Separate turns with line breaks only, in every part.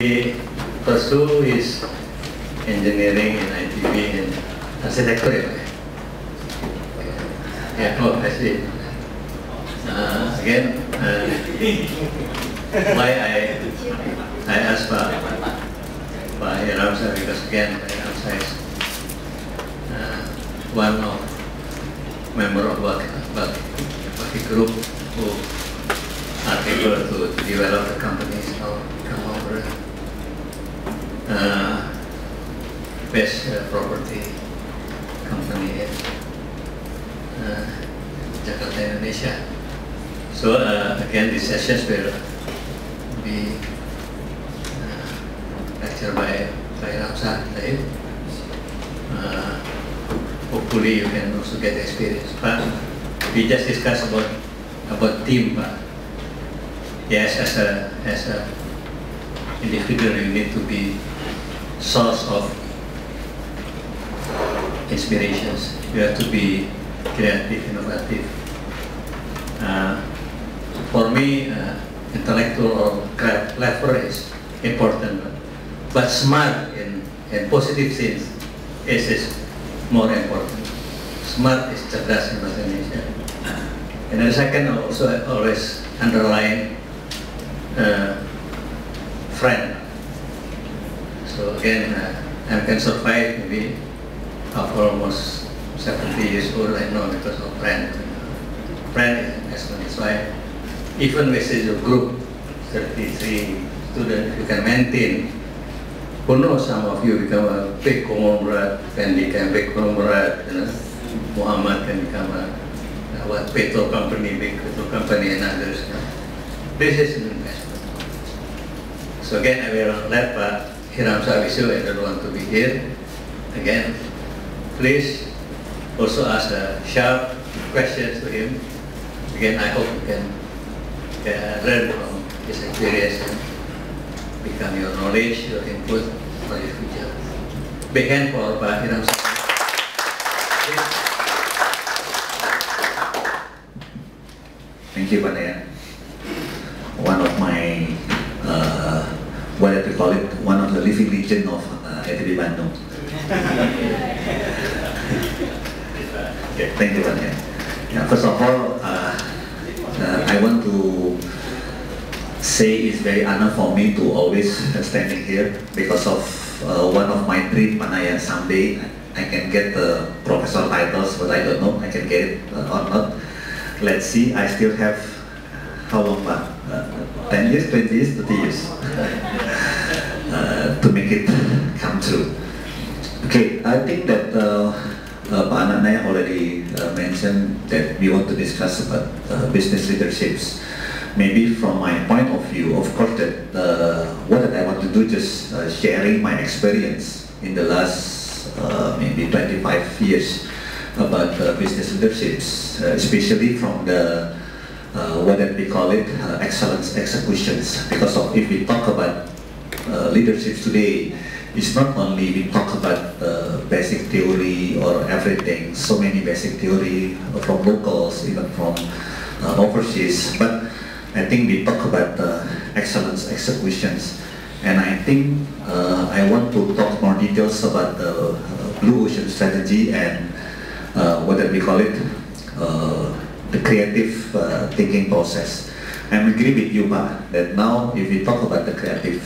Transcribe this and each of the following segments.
He pursue his engineering in ITB and architecture. Yeah, oh, I see. Again, why I asked Pak Hiramsyah, because again, Pak Hiramsyah is one of member of Bakti group who are able to develop the companies now come over best property company in Jakarta, Indonesia. So again, these sessions will be lectured by Hiramsyah. Hopefully you can also get experience. But we just discussed about team. Yes, as a individual, you need to be source of inspirations. You have to be creative, innovative. For me, intellectual or clever is important, but smart in positive sense is more important. Smart is cerdas in bahasa Indonesia. And then second, also always underline friend. So again, I can survive maybe after almost 70 years old right now because of friend. Friend is excellent. That's why even with your group, 33 students, you can maintain. Who knows, some of you become a big conglomerate, then become big conglomerate, you know. Muhammad can become a petrol company, big petrol company, and others. You know. This is an investment. So again, I will let Pak Hiramsyah Wisnu, I don't want to be here. Again, please also ask sharp questions to him. Again, I hope you can learn from his experience and become your knowledge, your input for your future. Big hand for Pak Hiramsyah.
Thank you, Pak Naya. One of my, what do you call it, one of the living legend of ITB Bandung. Thank you, Pak Naya. Yeah, first of all, I want to say it's very honor for me to always standing here because of one of my dream, Pak Naya. Someday I can get the professor titles, but I don't know I can get it or not. Let's see. I still have how long, Pak? 10 years, 20 years, 30 years to make it come true. Okay, I think that Pak Ananaya already mentioned that we want to discuss about business leaderships. Maybe from my point of view, of course, that what I want to do just sharing my experience in the last maybe 25 years about business leaderships, especially from the what we call it excellence executions. Because if we talk about leaderships today, it's not only we talk about basic theory or everything, so many basic theory from locals, even from overseas, but I think we talk about excellence executions. And I think I want to talk more details about the Blue Ocean strategy and what we call it, the creative thinking process. I agree with you, Pak, that now if we talk about the creative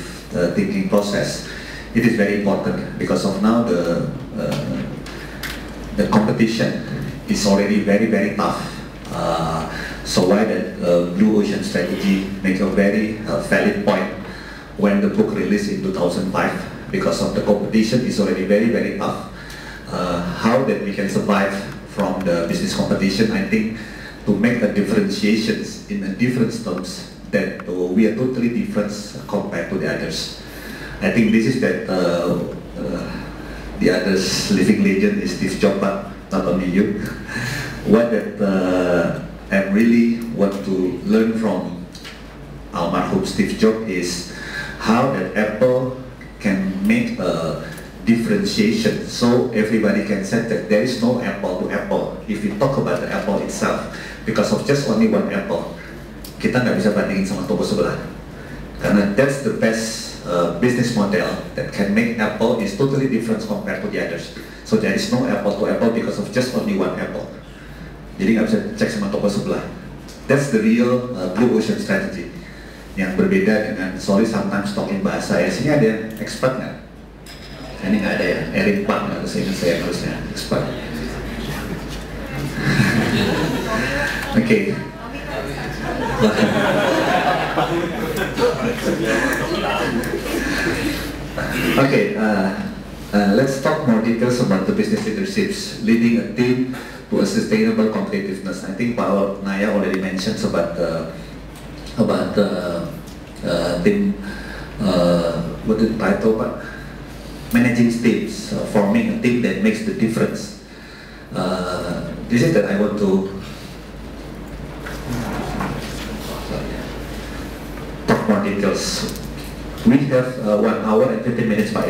thinking process, it is very important because of now the competition is already very tough. So why that Blue Ocean strategy make a very valid point when the book released in 2005, because of the competition is already very tough. How that we can survive from the business competition, I think to make the differentiations in the different terms that we are totally different compared to the others. I think this is that the others living legend is Steve Jobs, but not only you. What that I really want to learn from almarhum Steve Jobs is how that Apple can make a differentiation so everybody can say that there is no apple to apple if we talk about the apple itself, because of just only one apple kita nggak bisa bandingin sama toko sebelah, karena that's the best business model that can make Apple is totally different compared to the others. So there is no apple to apple because of just only one Apple. Jadi nggak bisa cek sama toko sebelah. That's the real blue ocean strategy. Yang berbeda dengan sorry sometimes talking bahasa ya. Sini ada yang expert nggak? Ini nggak ada ya. Eric Pak nggak saya harusnya expert. Oke. Okay, let's talk more details about the business leaderships leading a team to a sustainable competitiveness. I think Pak Naya already mentioned about team. What did title? Managing teams, forming a team that makes the difference. This is that I want to talk more details. We have 1 hour and 50 minutes, Pak.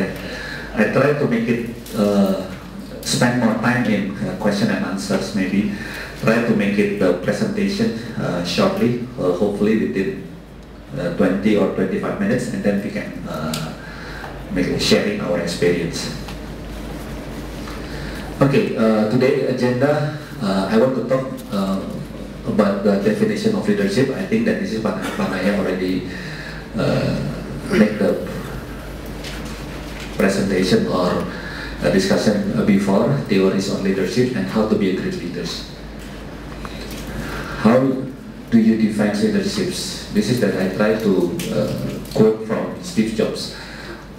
I try to make it spend more time in question and answers. Maybe try to make it the presentation shortly, hopefully within 20 or 25 minutes, and then we can make sharing our experience. Okay, today agenda. I want to talk about the definition of leadership. I think that this is Pak Naya already make the presentation or a discussion before, theories on leadership and how to be a great leader. How do you define leaderships? This is that I try to quote from Steve Jobs.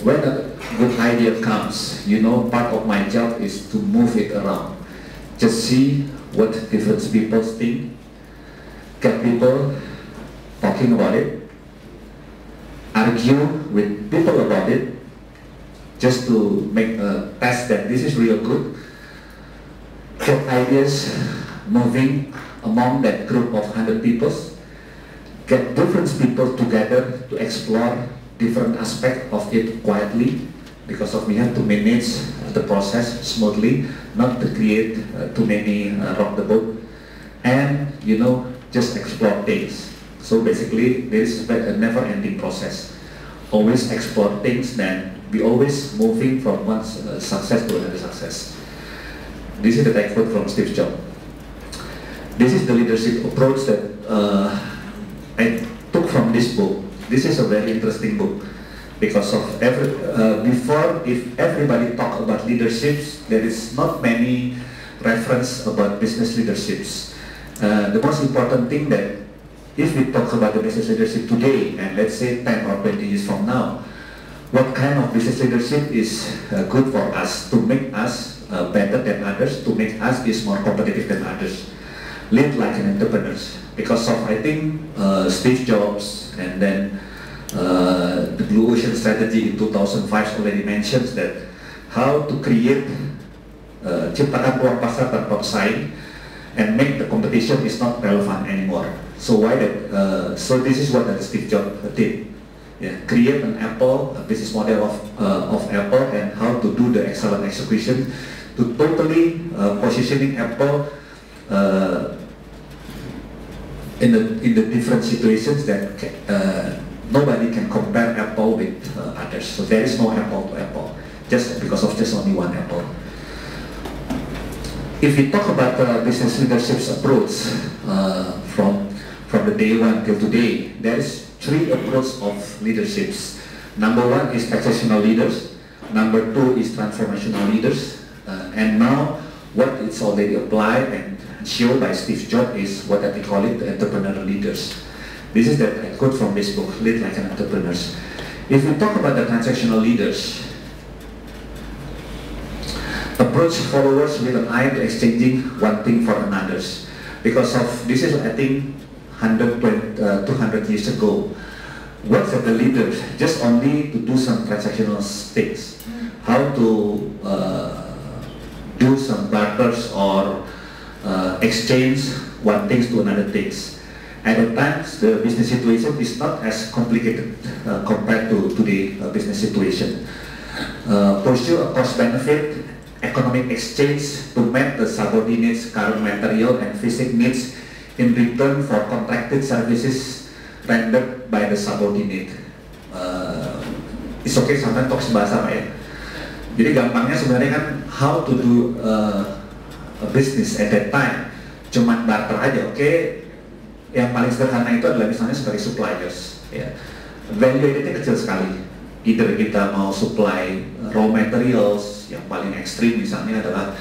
When a good idea comes, you know, part of my job is to move it around. Just see what different people think, get people talking about it, argue with people about it, just to make a test that this is real good, get ideas moving among that group of 100 people, get different people together to explore different aspects of it quietly, because we have to manage the process smoothly, not to create too many rock the boat, and just explore things. So basically, there is a never-ending process. Always explore things, then we always moving from one success to another success. This is the quote from Steve Jobs. This is the leadership approach that I took from this book. This is a very interesting book because of before, if everybody talk about leaderships, there is not many reference about business leaderships. The most important thing that if we talk about the business leadership today, and let's say 10 or 20 years from now, what kind of business leadership is good for us to make us better than others, to make us is more competitive than others, lead like an entrepreneur. Because of, I think, Steve Jobs, and then the Blue Ocean Strategy in 2005 already mentions that how to create ciptakan peluang pasar tanpa pesaing and make the competition is not relevant anymore. So why that? So this is what Steve Jobs did. Yeah, create an Apple, a business model of Apple, and how to do the excellent execution to totally positioning Apple in the different situations that nobody can compare Apple with others. So there is no Apple to Apple, just because of just only one Apple. If we talk about business leadership's approach from the day one till today, there is 3 approaches of leaderships. Number 1 is transactional leaders. Number 2 is transformational leaders. And now, what it's already applied and shown by Steve Jobs is what we call it the entrepreneurial leaders. This is that quote from this book, Lead Like an Entrepreneur. If we talk about the transactional leaders, approach followers with an eye to exchanging one thing for another. Because of this is, I think, 200 years ago. What's the leaders? Just only to do some transactional things. How to do some barters or exchange one things to another things. At the times, the business situation is not as complicated compared to today's business situation. Pursue a cost-benefit economic exchange to meet the subordinates' current material and physical needs in return for contracted services rendered by the subordinate. it's okay sometimes talk bahasa Pak ya. Jadi gampangnya sebenarnya kan how to do a business at that time, cuman barter aja, oke. Yang paling sederhana itu adalah misalnya sebagai suppliers, ya. Value added-nya kecil sekali. Either kita mau supply raw materials, yang paling ekstrim misalnya adalah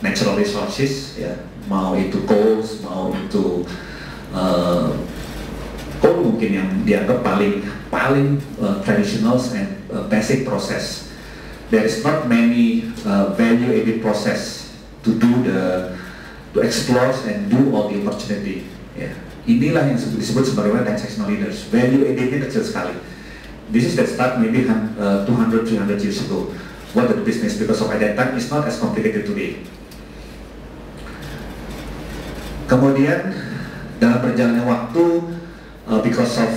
natural resources, ya. Mau itu coals, mau itu coal mungkin yang dianggap paling traditional and basic process. There is not many value added process to explore and do all the opportunity. Yeah. Inilah yang disebut sebagai transactional leaders. Value added-nya kecil sekali. This is that start maybe 200-300 years ago. What the business, because of at that time is not as complicated today. Kemudian dalam perjalanan waktu, because of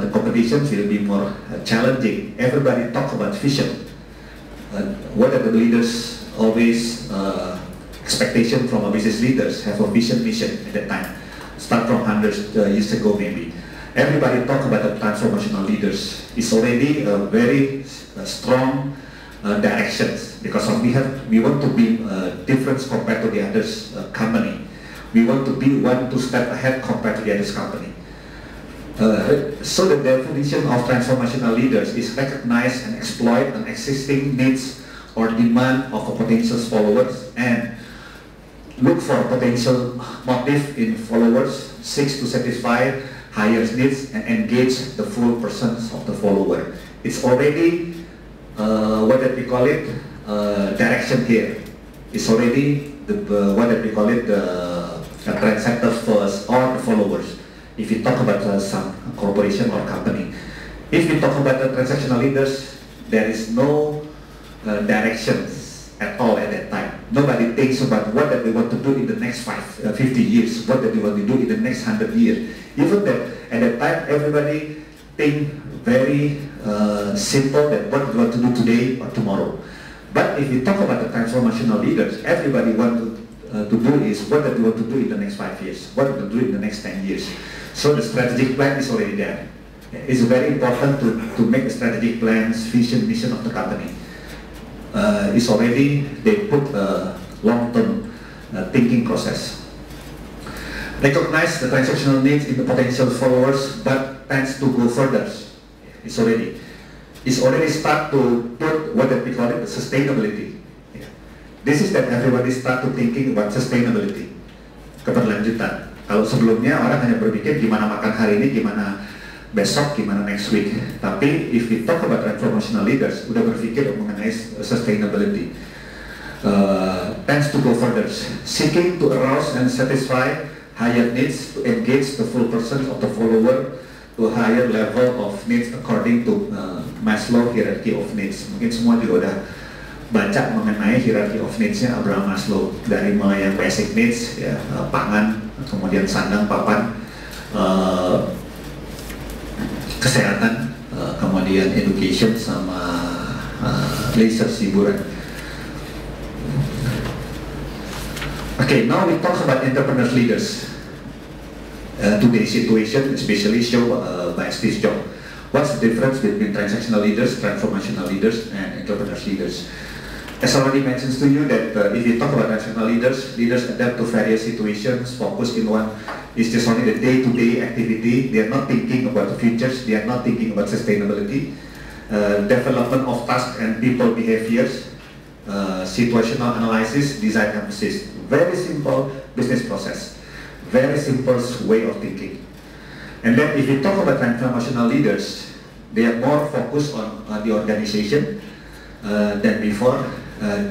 the competition will be more challenging. Everybody talk about vision. What are the leaders always expectation from a business leaders have a vision mission at that time. Start from 100 years ago maybe. Everybody talk about the transformational leaders. It's already a very strong directions because we want to be different compared to the others company. We want to be 1-2 step ahead compared to the others company. So the definition of transformational leaders is recognize and exploit an existing needs or demand of a potential followers and look for potential motive in followers, seeks to satisfy higher needs and engage the full persons of the follower. It's already what that we call it direction here. It's already what that we call it the transactors first or the followers. If you talk about some corporation or company, if we talk about the transactional leaders, there is no directions at all at that time. Nobody thinks about what that they want to do in the next 50 years, what that they want to do in the next 100 years. Even that at that time, everybody think very simple that what they want to do today or tomorrow. But if you talk about the transformational leaders, everybody want to do is what that they want to do in the next 5 years, what they do in the next 10 years. So the strategic plan is already there. It's very important to make the strategic plans, vision, mission of the company. It's already, they put a long-term thinking process. Recognize the transactional needs in the potential followers, but tends to go further. It's already start to put what we call it, sustainability. Yeah. This is that everybody start to thinking about sustainability, keberlanjutan. Kalau sebelumnya orang hanya berpikir gimana makan hari ini, gimana besok, gimana next week. Tapi if we talk about transformational leaders, udah berpikir mengenai sustainability. Tends to go further, seeking to arouse and satisfy higher needs, to engage the full person of the follower to a higher level of needs according to Maslow hierarchy of needs. Mungkin semua juga udah baca mengenai hierarchy of needs-nya Abraham Maslow, dari mulai yang basic needs, ya, pangan, kemudian sandang, papan, kesehatan, kemudian education sama leisure, hiburan. Okay, now we talk about entrepreneurs leaders. Today's situation, especially show by Steve Jobs. What's the difference between transactional leaders, transformational leaders, and entrepreneurs leaders? As already mentioned to you that if you talk about transactional leaders, leaders adapt to various situations, focus in one. It's just only the day-to-day activity. They are not thinking about the futures. They are not thinking about sustainability, development of tasks and people behaviors, situational analysis, design emphasis. Very simple business process. Very simple way of thinking. And then if you talk about transformational leaders, they are more focused on the organization than before,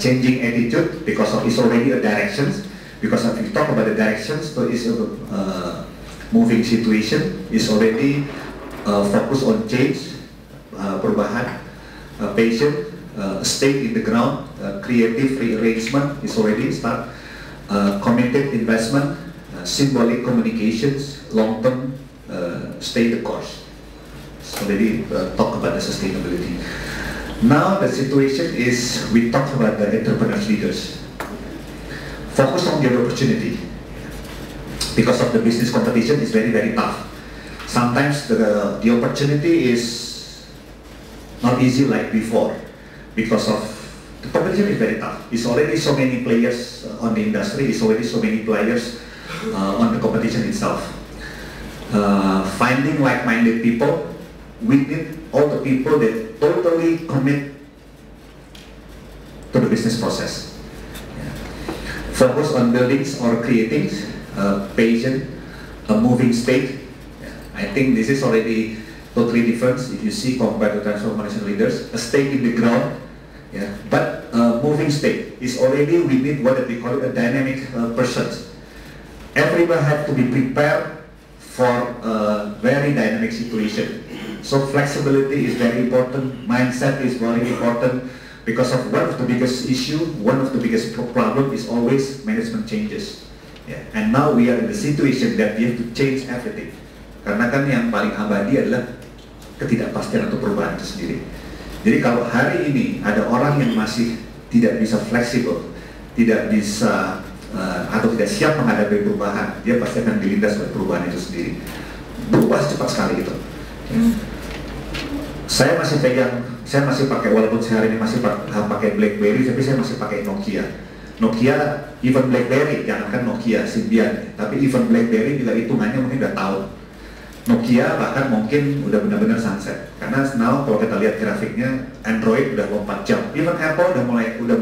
changing attitude because of it's already a directions. Because if you talk about the directions, so it's a moving situation, is already focused on change, perubahan, patient, stake in the ground, creative rearrangement is already start, committed investment, symbolic communications, long-term, stay the course. So already talk about the sustainability. Now the situation is we talk about the entrepreneurs leaders. Focus on the opportunity. Because of the business competition is very, very tough. Sometimes the opportunity is not easy like before because of the competition is very tough. It's already so many players on the industry. It's already so many players on the competition itself. Finding like-minded people, we need all the people that totally commit to the business process. Focus on buildings or creating patient, a moving state. I think this is already totally different if you see compared to transformation leaders. A stake in the ground, but moving state is already, we need what we call a dynamic person. Everyone has to be prepared for a very dynamic situation. So flexibility is very important, mindset is very important, because of one of the biggest issue, one of the biggest problem is always management changes. And now we are in the situation that we have to change everything. Karena kan yang paling abadi adalah ketidakpastian atau perubahan itu sendiri. Jadi kalau hari ini ada orang yang masih tidak bisa fleksibel, tidak bisa atau tidak siap menghadapi perubahan, dia pasti akan dilindas oleh perubahan itu sendiri. Berubah cepat sekali itu. Saya masih pakai, walaupun saya hari ini masih pakai BlackBerry, tapi saya masih pakai Nokia. Nokia, even BlackBerry, jangankan Nokia, Symbian, tapi even BlackBerry juga hitungannya mungkin udah tahun. Nokia bahkan mungkin udah benar-benar sunset. Karena now kalau kita lihat grafiknya, Android udah lompat jauh. Even Apple udah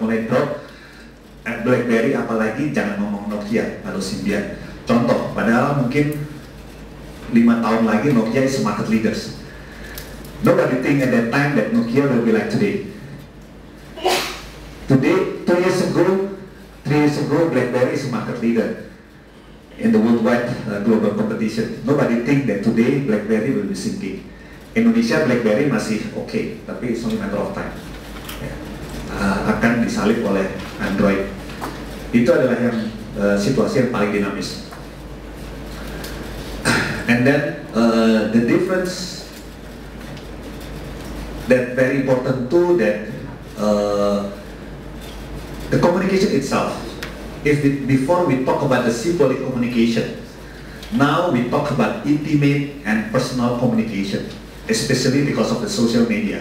mulai drop. BlackBerry apalagi, jangan ngomong Nokia atau Symbian. Contoh, padahal mungkin 5 tahun lagi Nokia is market leaders. Nobody think at that time that Nokia will be like today. Today, 3 years ago, BlackBerry is a market leader in the worldwide global competition. Nobody think that today BlackBerry will be sinking. Indonesia BlackBerry masih okay, tapi it's only matter of time. Akan disalip oleh Android. Itu adalah yang situasi yang paling dinamis. And then the difference that very important too, that the communication itself. Before we talk about the symbolic communication, now we talk about intimate and personal communication, especially because of the social media.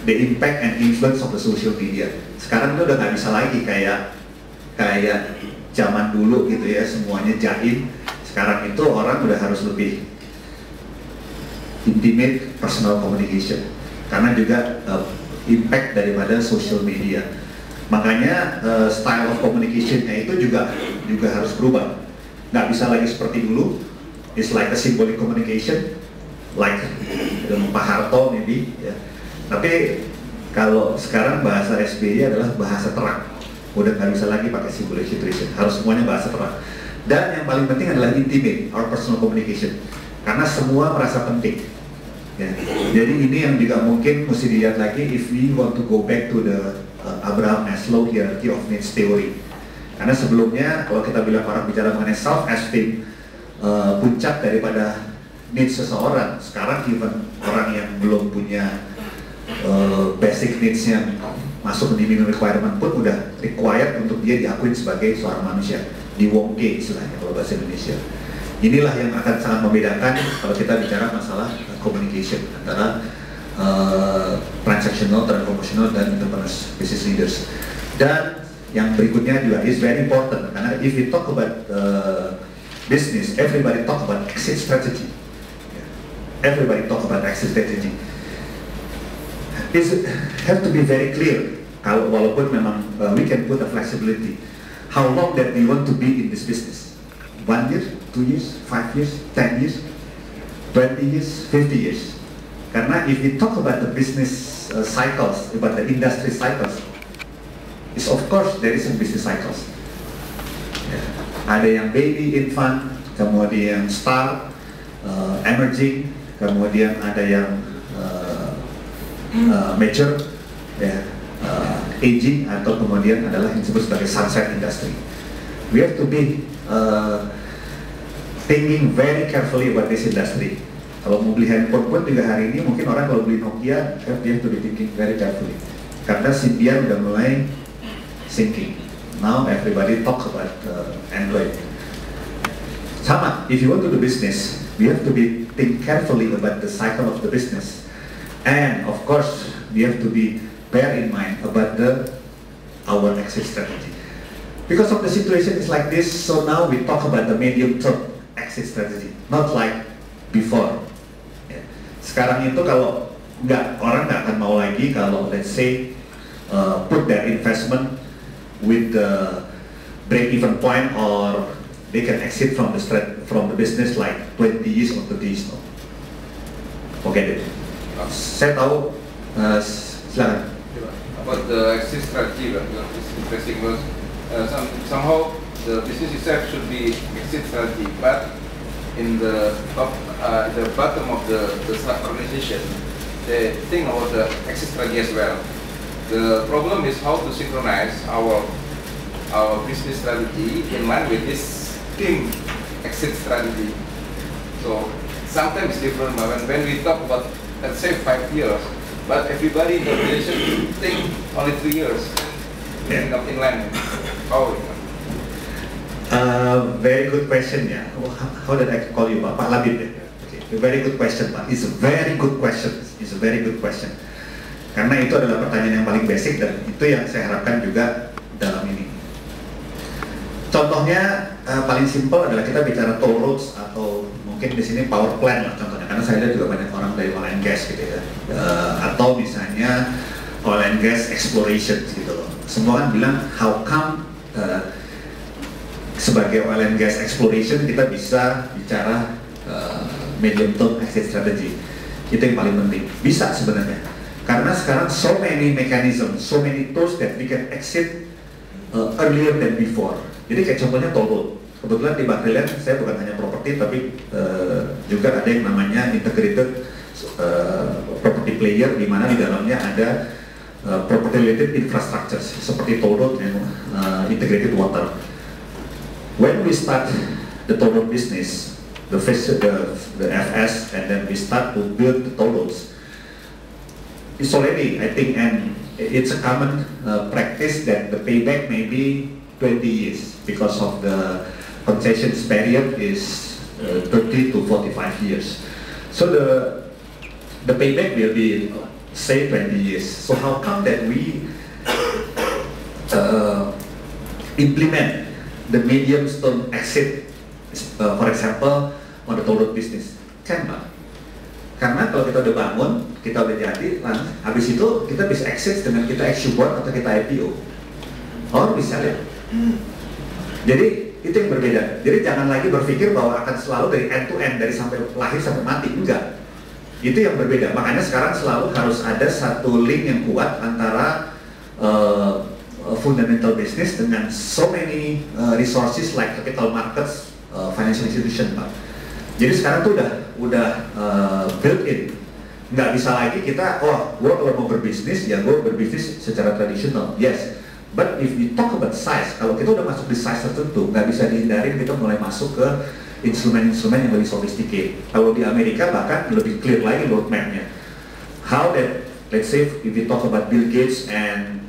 The impact and influence of the social media. Sekarang itu udah nggak bisa lagi kayak zaman dulu gitu ya, semuanya jaim. Sekarang itu orang udah harus lebih intimate personal communication, karena juga impact daripada social media. Makanya style of communication-nya itu juga harus berubah. Nggak bisa lagi seperti dulu. It's like a symbolic communication, like Pak Harto maybe. Tapi kalau sekarang bahasa SBY adalah bahasa terang. Udah nggak bisa lagi pakai symbolic situation. Harus semuanya bahasa terang. Dan yang paling penting adalah intimate, our personal communication. Karena semua merasa penting. Jadi ini yang juga mungkin mesti dilihat lagi if we want to go back to the Abraham Maslow hierarchy of needs theory. Karena sebelumnya kalau kita orang bicara mengenai self-esteem, puncak daripada needs seseorang, sekarang even orang yang belum punya basic needs yang masuk di minimum requirement pun udah required untuk dia diakuin sebagai seorang manusia, di Wongke istilahnya kalau bahasa Indonesia. Inilah yang akan sangat membedakan kalau kita bicara masalah communication antara transactional, transformational, dan entrepreneurs, business leaders. Dan yang berikutnya juga is very important, karena if we talk about business, everybody talk about exit strategy. Everybody talk about exit strategy. It have to be very clear. Kalau walaupun memang we can put a flexibility, how long that we want to be in this business? 1 year, 2 years, 5 years, 10 years, 20 years, 50 years. Karena if we talk about the business cycles, about the industry cycles, is of course there is some business cycles. Ada yang baby, infant, kemudian start, emerging, kemudian ada yang mature, aging, atau kemudian adalah yang disebut sebagai sunset industry. We have to be thinking very carefully about this industry. Kalau mau beli handphone pun juga hari ini mungkin orang kalau beli Nokia, dia have to be thinking very carefully. Karena Symbian udah mulai sinking. Now everybody talk about Android. Sama, if you want to do business, we have to be think carefully about the cycle of the business. And of course, we have to bear in mind about our exit strategy. Because of the situation is like this, so now we talk about the medium-term exit strategy, not like before. Ya. Sekarang itu kalau orang nggak akan mau lagi kalau let's say put their investment with the break-even point, or they can exit from the business like 20 years or 30 years. No. Forget it. Saya tahu, silakan.
About the exit strategy, it's interesting because somehow the business itself should be exit strategy, but in the top, the bottom of the organization, they think about the exit strategy as well. The problem is how to synchronize our business strategy in line with this team exit strategy. So sometimes it's different when we talk about, let's say, 5 years, but everybody in the organization think only 3 years.
Yeah.
Not in line. How?
Very good question, ya. How did I call you, Pak Labib? Ya? Okay. Very good question, Pak. It's a very good question. It's a very good question. Karena itu adalah pertanyaan yang paling basic dan itu yang saya harapkan juga dalam ini. Contohnya paling simpel adalah kita bicara toll roads atau mungkin di sini power plant lah contohnya, karena saya lihat juga banyak orang dari oil and gas gitu ya, atau misalnya oil and gas exploration gitu loh. Semua kan bilang how come sebagai oil and gas exploration kita bisa bicara medium term exit strategy. Itu yang paling penting. Bisa sebenarnya. Karena sekarang so many mechanism, so many tools that we can exit earlier than before. Jadi kayak contohnya toll road. Kebetulan di Backreland saya bukan hanya properti tapi juga ada yang namanya integrated property player, di mana di dalamnya ada property related infrastructure seperti toll road and integrated water. When we start the toll road business, the FS, and then we start to build the toll roads, it's already, I think, and it's a common practice that the payback may be 20 years because of the concessions period is 30 to 45 years. So the payback will be say 20 years. So how come that we implement the medium-term exit, for example, on the toll road business? Kan, Pak? Karena kalau kita udah bangun, kita udah jadi, habis itu kita bisa exit dengan kita issue bond atau kita IPO, or bisa lihat. Jadi itu yang berbeda. Jadi jangan lagi berpikir bahwa akan selalu dari end to end, dari sampai lahir sampai mati, enggak. Itu yang berbeda. Makanya sekarang selalu harus ada satu link yang kuat antara fundamental business dengan so many resources like capital markets, financial institution, Pak. Jadi sekarang tuh udah built in. Nggak bisa lagi kita, gue kalau mau berbisnis, ya gue berbisnis secara tradisional, yes. But if we talk about size, kalau kita udah masuk di size tertentu, nggak bisa dihindarin kita mulai masuk ke instrumen-instrumen yang lebih sophisticated. Kalau di Amerika bahkan lebih clear lagi roadmap-nya. How that, let's say, if we talk about Bill Gates and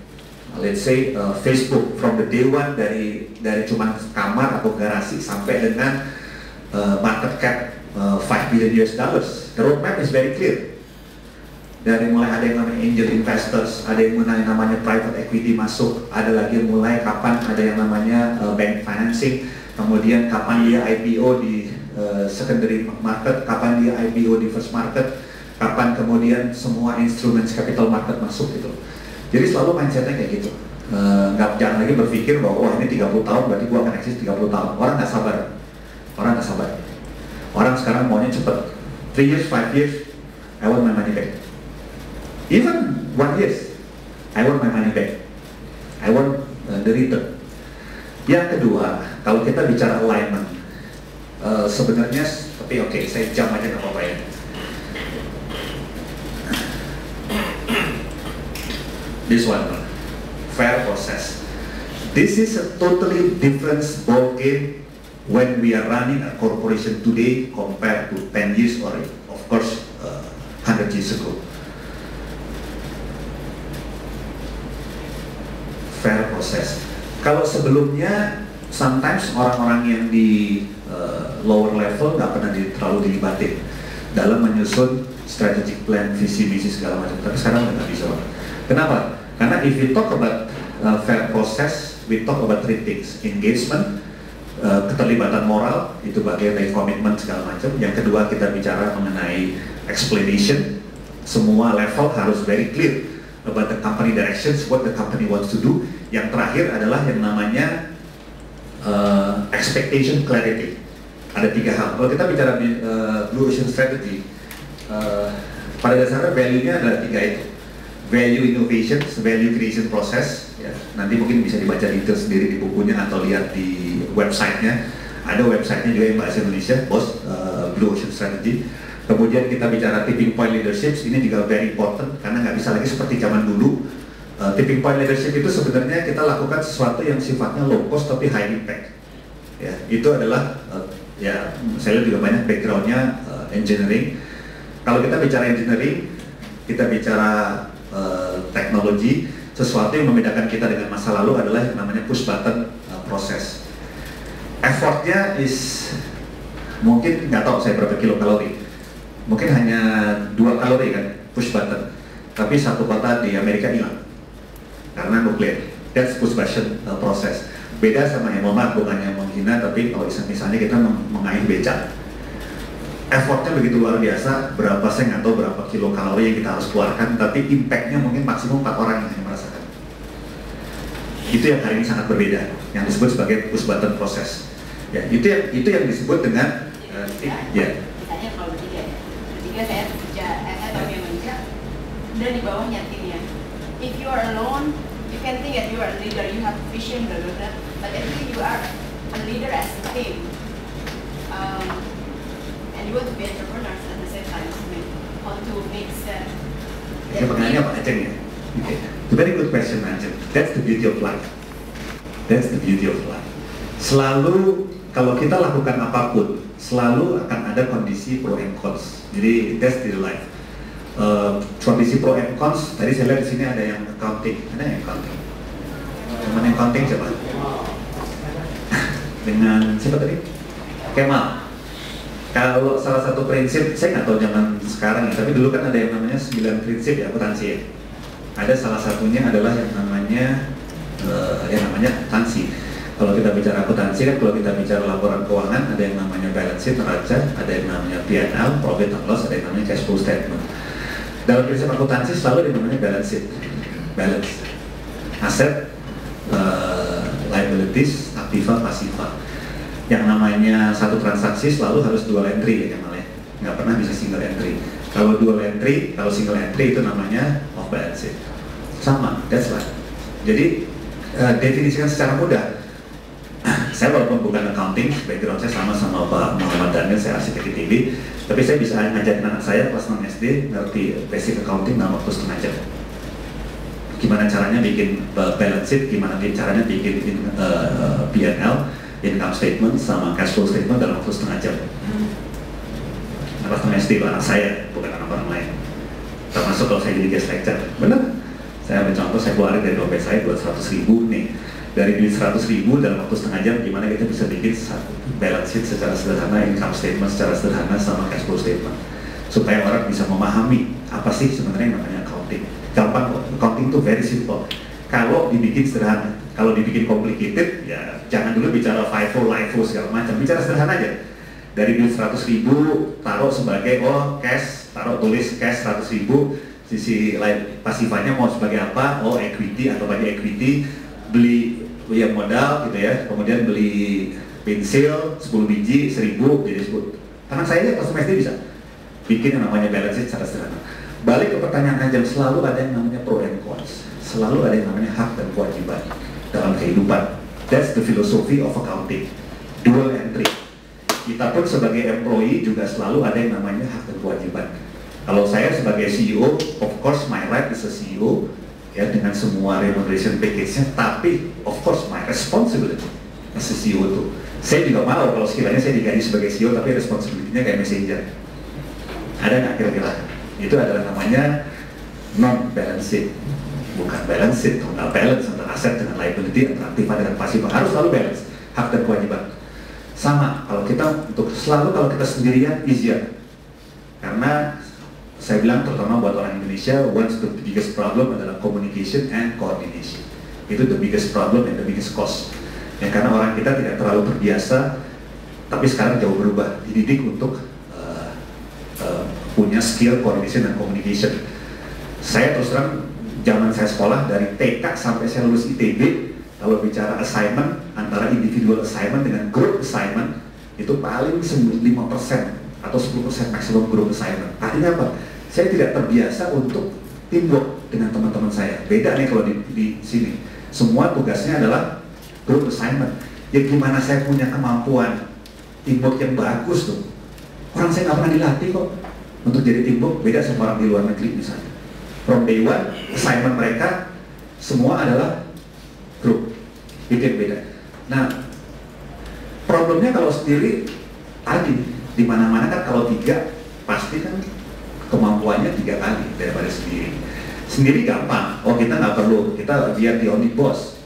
let's say Facebook from the day one dari cuma kamar atau garasi sampai dengan market cap $5 billion US. The roadmap is very clear. Dari mulai ada yang namanya angel investors, ada yang mulai namanya private equity masuk, ada lagi yang mulai kapan ada yang namanya bank financing, kemudian kapan dia IPO di secondary market, kapan dia IPO di first market, kapan kemudian semua instrumen capital market masuk gitu. Jadi selalu mindsetnya kayak gitu. Jangan lagi berpikir bahwa ini 30 tahun berarti gua akan eksis 30 tahun. Orang nggak sabar. Orang sekarang maunya cepet. 3 years, 5 years, I want my money back. Even 1 year, I want my money back. I want the return. Yang kedua, kalau kita bicara alignment, sebenarnya, tapi oke, saya jam aja nggak apa-apa ya. This one, fair process. This is a totally different ball game when we are running a corporation today compared to 10 years or, of course, 100 years ago. Fair process. Kalau sebelumnya, sometimes orang-orang yang di lower level nggak pernah terlalu dilibatin dalam menyusun strategic plan, visi misi segala macam. Tapi sekarang udah nggak bisa. Kenapa? Karena if we talk about fair process, we talk about three things: engagement, keterlibatan moral, itu bagian dari komitmen segala macam. Yang kedua, kita bicara mengenai explanation, semua level harus very clear about the company directions, what the company wants to do. Yang terakhir adalah yang namanya expectation clarity. Ada 3 hal. Kalau kita bicara Blue Ocean Strategy, pada dasarnya value-nya adalah 3 itu. Value innovation, value creation process. Ya, nanti mungkin bisa dibaca detail sendiri di bukunya atau lihat di website-nya. Ada website-nya juga yang bahasa Indonesia, Blue Ocean Strategy. Kemudian kita bicara tipping point leadership, ini juga very important karena nggak bisa lagi seperti zaman dulu. Tipping point leadership itu sebenarnya kita lakukan sesuatu yang sifatnya low cost tapi high impact. Ya, itu adalah ya saya lihat juga banyak background-nya engineering. Kalau kita bicara engineering, kita bicara teknologi, sesuatu yang membedakan kita dengan masa lalu adalah yang namanya push button proses. Effortnya is mungkin nggak tahu saya berapa kilokalori, mungkin hanya 2 kalori kan push button, tapi satu kota di Amerika hilang karena nuklir. That's push button proses. Beda sama yang mohon maaf, bukannya menghina, tapi kalau misalnya kita mengayuh becak, effortnya begitu luar biasa, berapa saya nggak tahu berapa kilokalori yang kita harus keluarkan, tapi impactnya mungkin maksimum 4 orang yang merasakan. Itu yang hari ini sangat berbeda, yang disebut sebagai push button proses. Ya, itu yang disebut dengan
ya. Misalnya kalau bertiga saya kerja, saya tahu yang kerja, dan di bawahnya timnya. If you are alone, you can think that you are a leader, you have vision, blah blah blah. But actually you are a leader as a team. And you want to be entrepreneurs at the same time. How to mix that.
Pertanyaannya Pak Aceng ya? Okay. It's a very good question, Aceng. That's the beauty of life. That's the beauty of life. Selalu kalau kita lakukan apapun, selalu akan ada kondisi pro and cons. Jadi that's the life. Kondisi pro and cons. Tadi saya lihat di sini ada yang accounting. Ada yang accounting. Teman yang accounting siapa? Dengan siapa tadi? Kemal. Kalau salah satu prinsip, saya nggak tahu zaman sekarang ya, tapi dulu kan ada yang namanya 9 prinsip ya akuntansi ya. Ada salah satunya adalah yang namanya akuntansi. Kalau kita bicara akuntansi kan, kalau kita bicara laporan keuangan, ada yang namanya balance sheet neraca, ada yang namanya P&L, profit and loss, ada yang namanya cash flow statement. Dalam prinsip akuntansi selalu ada yang namanya balance sheet, balance, aset, liabilities, aktiva, pasiva. Yang namanya satu transaksi selalu harus dual entry ya Kemal ya, nggak pernah bisa single entry. Kalau dual entry, kalau single entry itu namanya off balance sheet. Sama, that's right. Jadi definisikan secara mudah. Saya walaupun bukan accounting, background saya sama Pak Muhammad Daniel, saya arsitek ITB, tapi saya bisa ngajarin anak saya kelas 6 SD ngerti basic accounting dalam waktu setengah jam. Gimana caranya bikin balance sheet, gimana caranya bikin P&L, income statement sama cash flow statement dalam waktu setengah jam. Kelas 6 SD anak saya, bukan anak orang lain. Termasuk kalau saya jadi guest lecture, benar. Saya ambil contoh, saya keluarin dari dompet saya buat 100.000 nih. Dari duit 100.000 dalam waktu setengah jam, gimana kita bisa bikin balance sheet secara sederhana, income statement secara sederhana, sama cash flow statement, supaya orang bisa memahami apa sih sebenarnya yang namanya accounting. Gampang kok, accounting itu very simple kalau dibikin sederhana. Kalau dibikin complicated, ya jangan dulu bicara FIFO, LIFO segala macam, bicara sederhana aja. Dari duit 100.000 taruh sebagai cash, taruh tulis cash 100.000, sisi lain pasifanya mau sebagai apa? Equity atau bagi equity, beli yang modal gitu ya, kemudian beli pensil 10 biji 1.000 jadi 10. Tangan saya aja pas SD bisa bikin yang namanya balance sheet secara sederhana. Balik ke pertanyaan Ajam, selalu ada yang namanya pro and cons, selalu ada yang namanya hak dan kewajiban dalam kehidupan. That's the philosophy of accounting, dual entry. Kita pun sebagai employee juga selalu ada yang namanya hak dan kewajiban. Kalau saya sebagai CEO, of course my right is a CEO, ya dengan semua remuneration package-nya, tapi of course my responsibility as a CEO itu, saya juga mau kalau sekiranya saya digaji sebagai CEO tapi responsibility-nya kayak messenger. Ada nggak kira-kira? Itu adalah namanya non balance sheet, bukan balance sheet, nggak balance antara aset dengan liability, antara aktiva dengan pasif, harus selalu balance hak dan kewajiban. Sama kalau kita selalu kalau kita sendirian easier, karena saya bilang terutama buat orang Indonesia, once the biggest problem adalah communication and coordination. Itu the biggest problem and the biggest cost. Ya, karena orang kita tidak terlalu terbiasa, tapi sekarang jauh berubah, dididik untuk punya skill coordination dan communication. Saya terus terang, zaman saya sekolah dari TK sampai saya lulus ITB, kalau bicara assignment antara individual assignment dengan group assignment itu paling 5% atau 10% maksimum group assignment. Artinya apa? Saya tidak terbiasa untuk teamwork dengan teman-teman saya. Beda nih kalau di sini. Semua tugasnya adalah group assignment. Ya gimana saya punya kemampuan teamwork yang bagus tuh? Orang saya nggak pernah dilatih kok untuk jadi teamwork. Beda sama orang di luar negeri misalnya. From day one, assignment mereka semua adalah grup. Itu yang beda. Nah, problemnya kalau sendiri tadi di mana-mana kan kalau 3 pasti kan kemampuannya 3 kali daripada sendiri. Sendiri gampang. Oh kita nggak perlu, kita biar the only boss.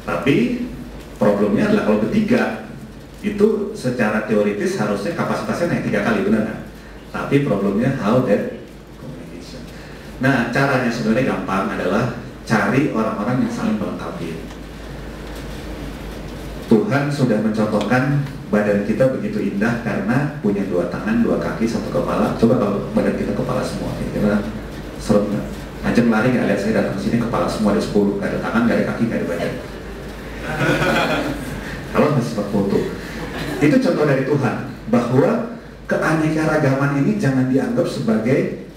Tapi problemnya adalah kalau bertiga itu secara teoritis harusnya kapasitasnya naik 3 kali, benar kan? Tapi problemnya how that communication. Nah caranya sebenarnya gampang adalah cari orang-orang yang saling melengkapi. Tuhan sudah mencontohkan badan kita begitu indah karena punya 2 tangan, 2 kaki, 1 kepala. Coba kalau badan kita kepala semua, kira-kira serem nggak? Ajeng lari nggak lihat saya datang ke sini kepala semua ada 10, nggak ada tangan, nggak ada kaki, nggak ada badan. Kalau masih foto, itu contoh dari Tuhan bahwa keanekaragaman ini jangan dianggap sebagai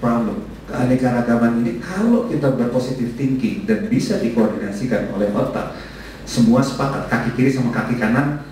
problem. Keanekaragaman ini kalau kita berpositif thinking dan bisa dikoordinasikan oleh otak, semua sepakat kaki kiri sama kaki kanan